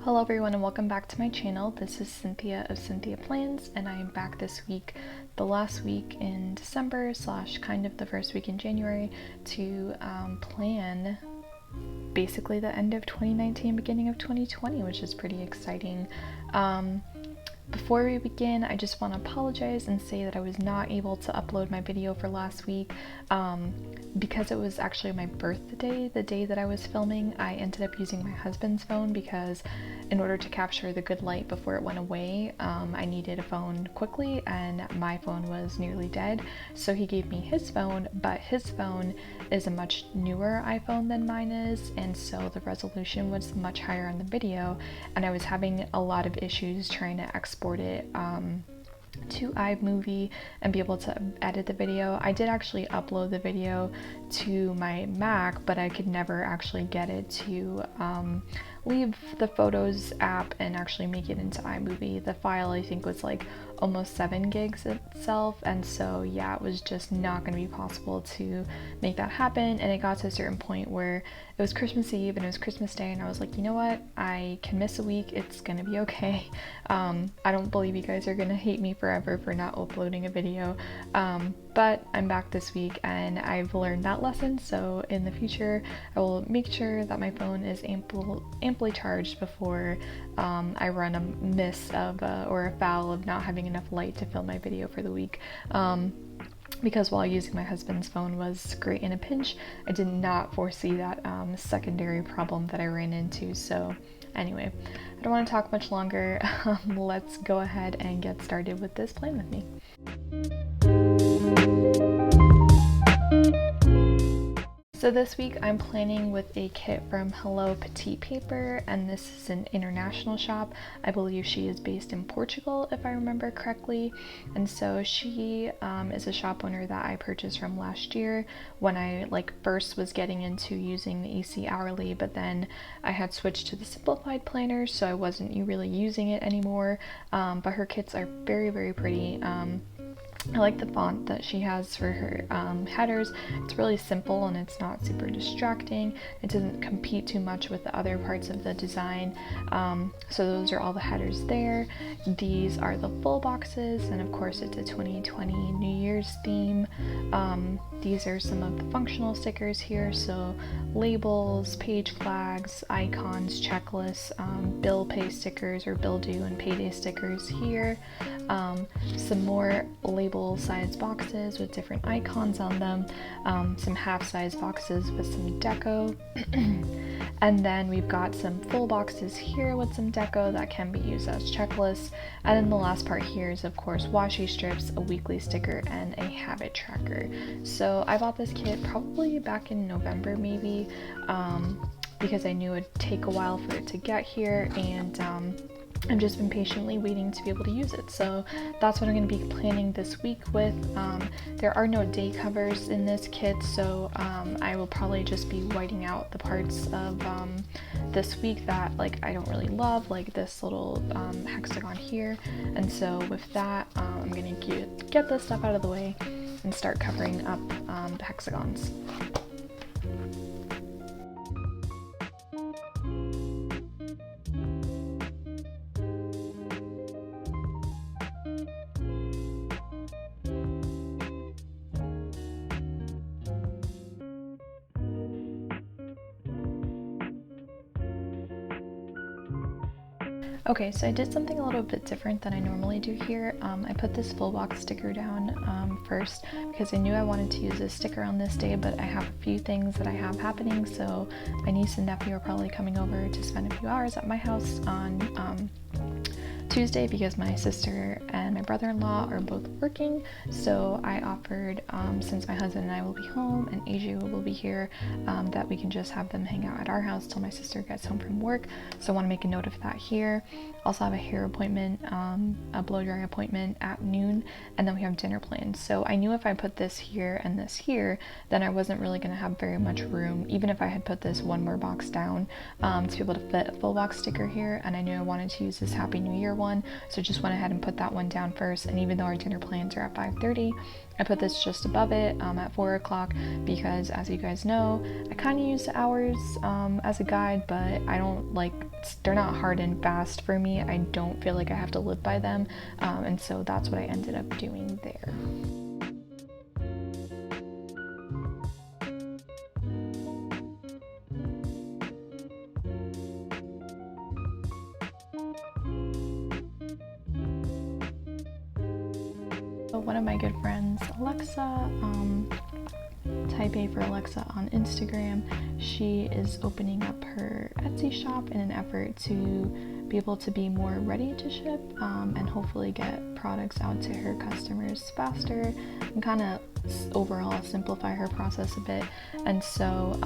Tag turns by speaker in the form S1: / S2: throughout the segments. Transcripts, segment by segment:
S1: Hello everyone and welcome back to my channel. This is Cynthia of Cynthia Plans, and I am back this week, the last week in December / kind of the first week in January, to plan basically the end of 2019, beginning of 2020, which is pretty exciting. Before we begin, I just want to apologize and say that I was not able to upload my video for last week because it was actually my birthday, the day that I was filming. I ended up using my husband's phone because in order to capture the good light before it went away, I needed a phone quickly and my phone was nearly dead. So he gave me his phone, but his phone is a much newer iPhone than mine is, and so the resolution was much higher on the video, and I was having a lot of issues trying to export it to iMovie and be able to edit the video. I did actually upload the video to my Mac, but I could never actually get it to leave the Photos app and actually make it into iMovie. The file I think was like almost 7 gigs itself, and so yeah, it was just not going to be possible to make that happen. And it got to a certain point where it was Christmas Eve and it was Christmas Day, and I was like, you know what, I can miss a week, it's gonna be okay. I don't believe you guys are gonna hate me forever for not uploading a video, but I'm back this week and I've learned that lesson, so in the future I will make sure that my phone is amply charged before I run a miss of or afoul of not having enough light to film my video for the week. Because while using my husband's phone was great in a pinch, I did not foresee that secondary problem that I ran into. So anyway, I don't want to talk much longer. Let's go ahead and get started with this plan with me. So this week I'm planning with a kit from Hello Petite Paper, and this is an international shop. I believe she is based in Portugal, if I remember correctly, and so she is a shop owner that I purchased from last year when I first was getting into using the AC Hourly, but then I had switched to the simplified planner, so I wasn't really using it anymore. But her kits are very, very pretty. I like the font that she has for her headers. It's really simple and it's not super distracting. It doesn't compete too much with the other parts of the design. So those are all the headers there. These are the full boxes, and of course it's a 2020 New Year's theme. These are some of the functional stickers here, so labels, page flags, icons, checklists, bill pay stickers or bill due and payday stickers here. Some more label size boxes with different icons on them, some half size boxes with some deco, and then we've got some full boxes here with some deco that can be used as checklists, and then the last part here is of course washi strips, a weekly sticker, and a habit tracker. So I bought this kit probably back in November maybe, because I knew it would take a while for it to get here, and I've just been patiently waiting to be able to use it. So that's what I'm going to be planning this week with. There are no day covers in this kit, so I will probably just be whiting out the parts of this week that I don't really love, like this little hexagon here. And so with that, I'm going to get this stuff out of the way and start covering up the hexagons. Okay, so I did something a little bit different than I normally do here. I put this full box sticker down first because I knew I wanted to use this sticker on this day, but I have a few things that I have happening. So my niece and nephew are probably coming over to spend a few hours at my house on Tuesday because my sister and my brother-in-law are both working. So I offered, since my husband and I will be home and Asia will be here, that we can just have them hang out at our house till my sister gets home from work. So I want to make a note of that here. Also have a hair appointment, a blow dry appointment at noon, and then we have dinner plans. So I knew if I put this here and this here, then I wasn't really going to have very much room, even if I had put this one more box down, to be able to fit a full box sticker here. And I knew I wanted to use this Happy New Year one one, so just went ahead and put that one down first. And even though our dinner plans are at 5:30, I put this just above it at 4 o'clock because, as you guys know, I kind of use the hours as a guide, but I don't like, they're not hard and fast for me. I don't feel like I have to live by them, and so that's what I ended up doing there. One of my good friends, Alexa, type A for Alexa on Instagram, she is opening up her Etsy shop in an effort to be able to be more ready to ship and hopefully get products out to her customers faster and kind of overall simplify her process a bit. And so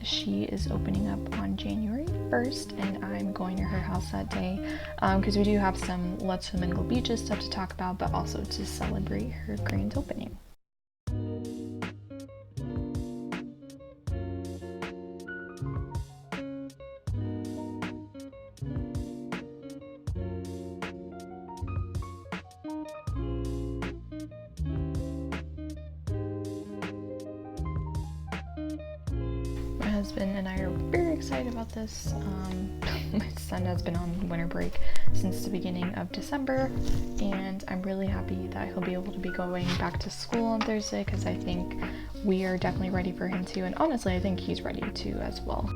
S1: she is opening up on January 1st, and I'm going to her house that day because we do have some Let's Flamingo Beaches stuff to talk about, but also to celebrate her grand opening. My husband and I are very excited about this. My son has been on winter break since the beginning of December, and I'm really happy that he'll be able to be going back to school on Thursday because I think we are definitely ready for him too, and honestly I think he's ready too as well.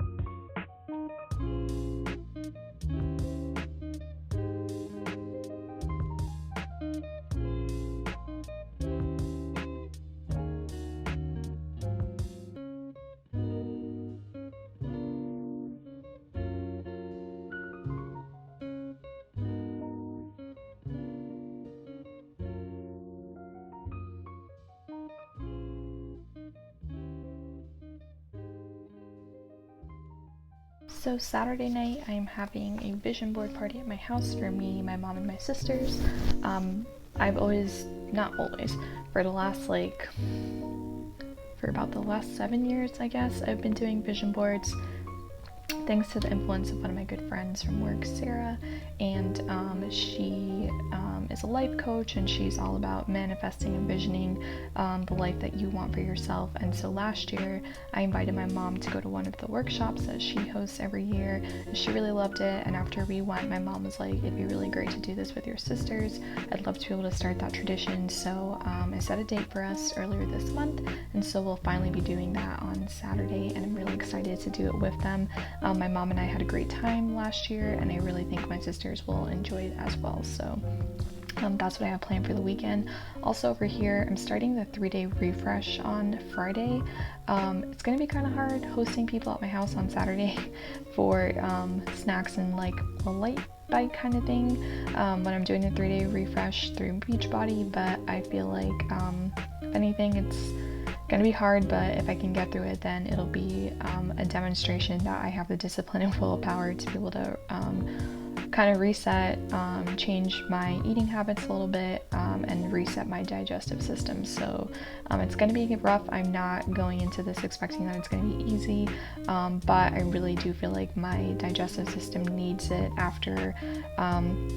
S1: So Saturday night, I'm having a vision board party at my house for me, my mom, and my sisters. I've always, not always, for about the last 7 years, I guess, I've been doing vision boards. Thanks to the influence of one of my good friends from work, Sarah, and she is a life coach, and she's all about manifesting and visioning the life that you want for yourself. And so last year I invited my mom to go to one of the workshops that she hosts every year, and she really loved it. And after we went, my mom was like, it'd be really great to do this with your sisters. I'd love to be able to start that tradition. So I set a date for us earlier this month, and so we'll finally be doing that on Saturday, and I'm really excited to do it with them. My mom and I had a great time last year, and I really think my sisters will enjoy it as well. So that's what I have planned for the weekend. Also over here, I'm starting the 3-day refresh on Friday. It's going to be kind of hard hosting people at my house on Saturday for snacks and like a light bite kind of thing when I'm doing the 3-day refresh through Beachbody, but I feel like if anything, it's gonna be hard, but if I can get through it, then it'll be a demonstration that I have the discipline and willpower to be able to kind of reset, change my eating habits a little bit, and reset my digestive system. So it's going to be rough. I'm not going into this expecting that it's going to be easy, but I really do feel like my digestive system needs it after,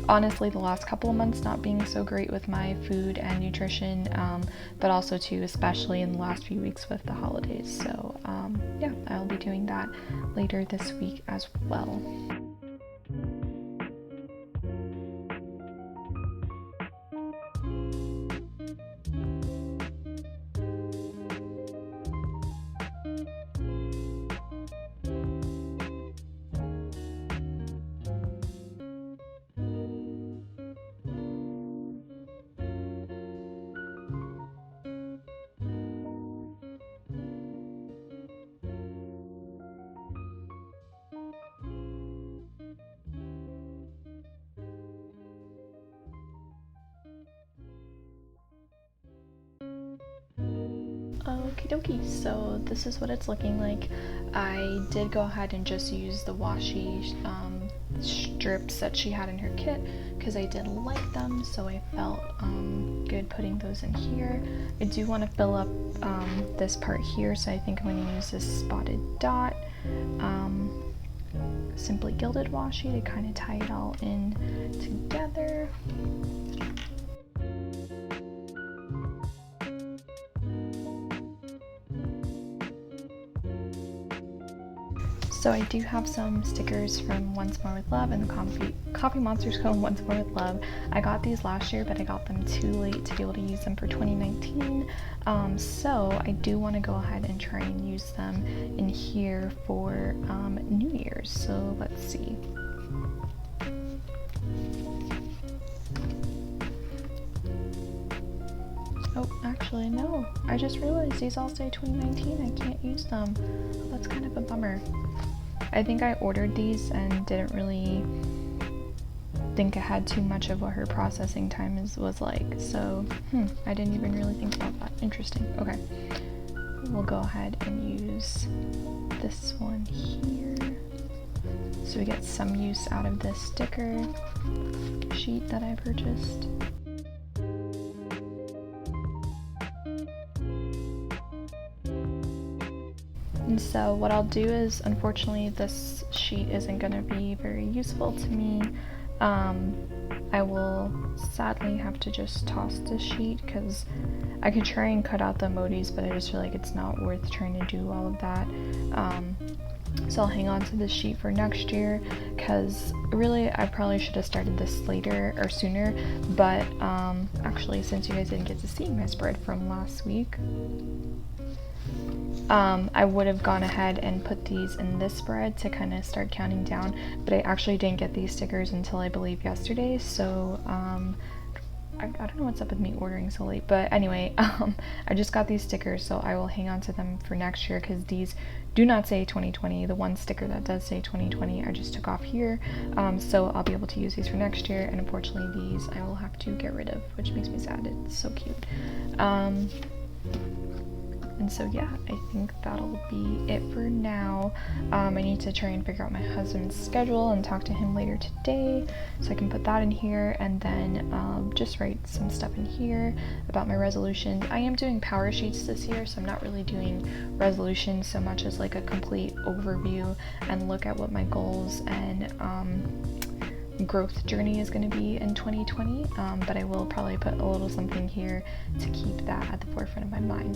S1: honestly, the last couple of months not being so great with my food and nutrition, but also too, especially in the last few weeks with the holidays. So yeah, I'll be doing that later this week as well. Okie dokie, so this is what it's looking like. I did go ahead and just use the washi strips that she had in her kit because I did like them, so I felt good putting those in here. I do want to fill up this part here, so I think I'm going to use this spotted dot. Simply Gilded washi to kind of tie it all in together. So I do have some stickers from Once More with Love and the TheCoffeeMonsterzCo Once More with Love. I got these last year, but I got them too late to be able to use them for 2019. So I do want to go ahead and try and use them in here for New Year's. So let's see. Oh, actually no. I just realized these all say 2019. I can't use them. That's kind of a bummer. I think I ordered these and didn't really think ahead too much of what her processing time was like. So, I didn't even really think about that. Interesting. Okay. We'll go ahead and use this one here. So we get some use out of this sticker sheet that I purchased. And so what I'll do is, unfortunately, this sheet isn't going to be very useful to me. I will sadly have to just toss this sheet because I could try and cut out the emojis, but I just feel like it's not worth trying to do all of that. So I'll hang on to this sheet for next year because really I probably should have started this later or sooner, but actually, since you guys didn't get to see my spread from last week, I would have gone ahead and put these in this spread to kind of start counting down, but I actually didn't get these stickers until I believe yesterday, so I don't know what's up with me ordering so late, but anyway, I just got these stickers, so I will hang on to them for next year because these do not say 2020. The one sticker that does say 2020 I just took off here, so I'll be able to use these for next year, and unfortunately these I will have to get rid of, which makes me sad. It's so cute. And so yeah, I think that'll be it for now. I need to try and figure out my husband's schedule and talk to him later today so I can put that in here, and then just write some stuff in here about my resolutions. I am doing power sheets this year, so I'm not really doing resolutions so much as like a complete overview and look at what my goals and growth journey is going to be in 2020, but I will probably put a little something here to keep that at the forefront of my mind.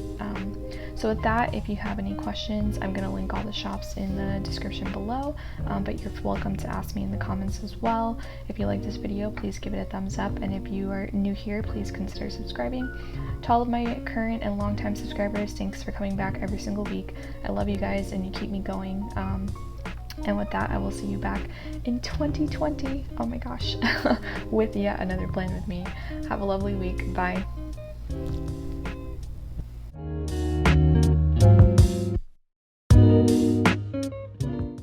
S1: So with that, if you have any questions, I'm going to link all the shops in the description below, but you're welcome to ask me in the comments as well. If you like this video, please give it a thumbs up, and if you are new here, please consider subscribing. To all of my current and longtime subscribers, thanks for coming back every single week. I love you guys and you keep me going. And with that, I will see you back in 2020, oh my gosh, with yet another plan with me. Have a lovely week. Bye.